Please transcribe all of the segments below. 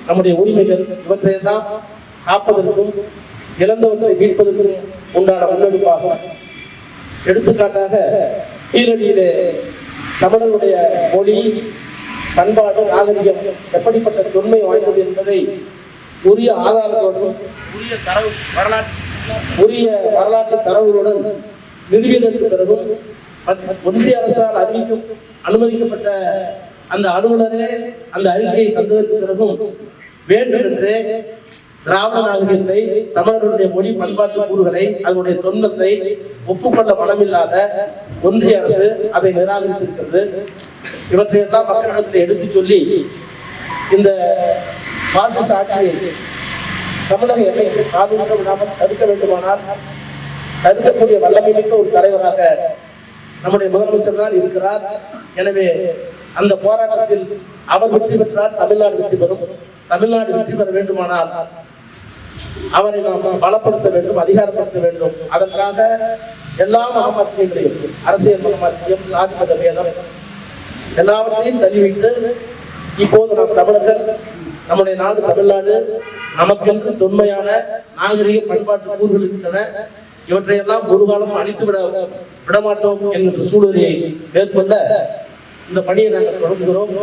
நம்முடைய உரிமைகள் இவற்றையெல்லாம் காப்பதற்கும் இழந்தவற்றை மீட்பதற்கும் உண்டான முன்னெடுப்பாகும். எடுத்துக்காட்டாக கீழடியிலே தமிழருடைய மொழி, பண்பாடு, நாகரிகம் எப்படிப்பட்ட தொன்மை வாய்ந்தது என்பதை உரிய ஆதாரங்களுடன் உரிய வரலாற்று தரவுகளுடன் நிறுவியதற்கு பிறகும் ஒன்றிய அரசால் அனுமதிக்கப்பட்ட அந்த அலுவலரே அந்த அறிக்கையை தந்ததற்கு பிறகும் வேண்டும் என்றே திராவிட நாகரிகத்தை, தமிழர்களுடைய மொழி பண்பாட்டு கூறுகளை, அதனுடைய தொன்மத்தை ஒப்புக்கொள்ள மனமில்லாத ஒன்றிய அரசு அதை நிராகரித்திருக்கிறது. இவற்றையெல்லாம் மக்களிடத்தில் எடுத்து சொல்லி இந்த பாசிச ஆட்சியை தமிழக எல்லைக்கு காலூட்ட விடாமல் தடுக்க வேண்டுமானால் தடுக்கக்கூடிய வல்லமைமிக்க ஒரு தலைவராக நம்முடைய முதலமைச்சர் தான் இருக்கிறார். எனவே அந்த போராட்டத்தில் அவர் வெற்றி பெற்றால் தமிழ்நாடு வெற்றி பெறும். தமிழ்நாடு வெற்றி பெற வேண்டுமானால் அவரை நாம் பலப்படுத்த வேண்டும், அதிகாரப்படுத்த வேண்டும். அதற்காக எல்லா மகமாத்திரியங்களையும், அரசியல் மகமாத்திரியம், சாதி மத பேதம் எல்லாவற்றையும் தள்ளிவிட்டு இப்போது நாம் தமிழர்கள், நம்முடைய நாடு தமிழ்நாடு, நமக்கென்று தொன்மையான நாகரிக பண்பாட்டு கூறுகள் இருக்கின்றன. இவற்றையெல்லாம் ஒரு காலம் அழித்து விடமாட்டோம் என்கின்ற சூழ்நிலையை மேற்கொள்ள இந்த பணியை நாங்கள் தொடங்குகிறோம்.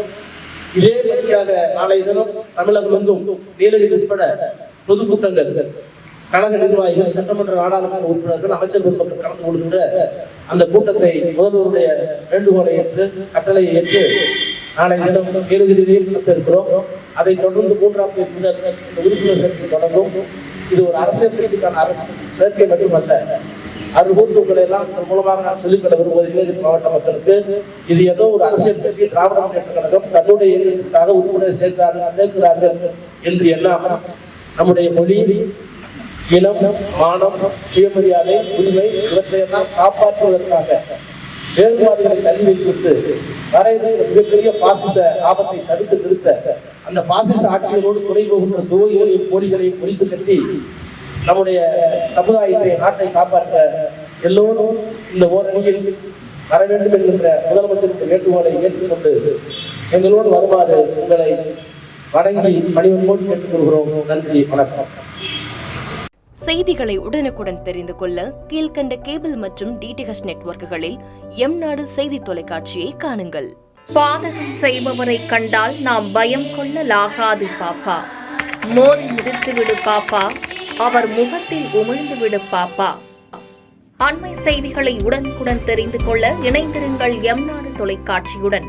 இதே பணிக்காக நாளைய தினம் தமிழகம் எங்கும் நீலகிரி உட்பட பொதுக்கூட்டங்கள், கழக நிர்வாகிகள், சட்டமன்ற நாடாளுமன்ற உறுப்பினர்கள், அமைச்சர்கள் கலந்து கொள்கின்ற அந்த கூட்டத்தை முதல்வருடைய வேண்டுகோளை ஏற்று, கட்டளையை ஏற்று நாளைய தினம் நீலகிரியிலேயே நடத்த இருக்கிறோம். அதை தொடர்ந்து 3ஆம் தேதி முதல் உறுப்பினர் சேர்க்கை தொடங்கும். இது ஒரு அரசியல் சேர்க்கைக்கான சேர்க்கை மட்டுமல்ல, அறுபூர்களை எல்லாம் இதன் மூலமாக நான் சொல்லிக்கொள்ள விரும்புவது நீலகிரி மாவட்ட மக்களுக்கு, இது ஏதோ ஒரு அரசியல் சேர்க்கை திராவிட முன்னேற்ற கழகம் தன்னுடைய இயக்கத்திற்காக உறுப்பினர் சேர்க்கிறார்கள் என்று எண்ணாமல் நம்முடைய மொழி, இனம், மானம், சுயமரியாதை, உரிமை இவற்றையெல்லாம் காப்பாற்றுவதற்காக வேறுபாடுகளை தள்ளி வைத்துவிட்டு வரைந்த மிகப்பெரிய பாசிச ஆபத்தை தடுத்து நிறுத்த அந்த பாசிச ஆட்சிகளோடு துணை போகின்ற துரோகிகளையும் போலிகளையும் குறித்து கட்டி நம்முடைய சமுதாயத்தை, நாட்டை காப்பாற்ற எல்லோரும் இந்த ஓரணியில் வர வேண்டும் என்கின்ற முதலமைச்சருடைய வேண்டுகோளை ஏற்றுக்கொண்டு எங்களோடு வருமாறு உங்களை வணங்கி பணிவன்போடு கேட்டுக்கொள்கிறோம். நன்றி, வணக்கம். செய்திகளை உடனுக்குடன் தெரிந்து கொள்ள கீழ்கண்ட கேபிள் மற்றும் டிடிஹெச் நெட்வொர்க்குகளில் எம்நாடு செய்தி தொலைக்காட்சியை காணுங்கள். பாதகம் செய்பவரை கண்டால் நாம் பயம் கொள்ளலாகாது பாப்பா. மோதி மிதித்து விடு பாப்பா, அவர் முகத்தில் உமிழ்ந்து விடு பாப்பா. அண்மை செய்திகளை உடனுக்குடன் தெரிந்து கொள்ள இணைந்திருங்கள் எம்நாடு தொலைக்காட்சியுடன்.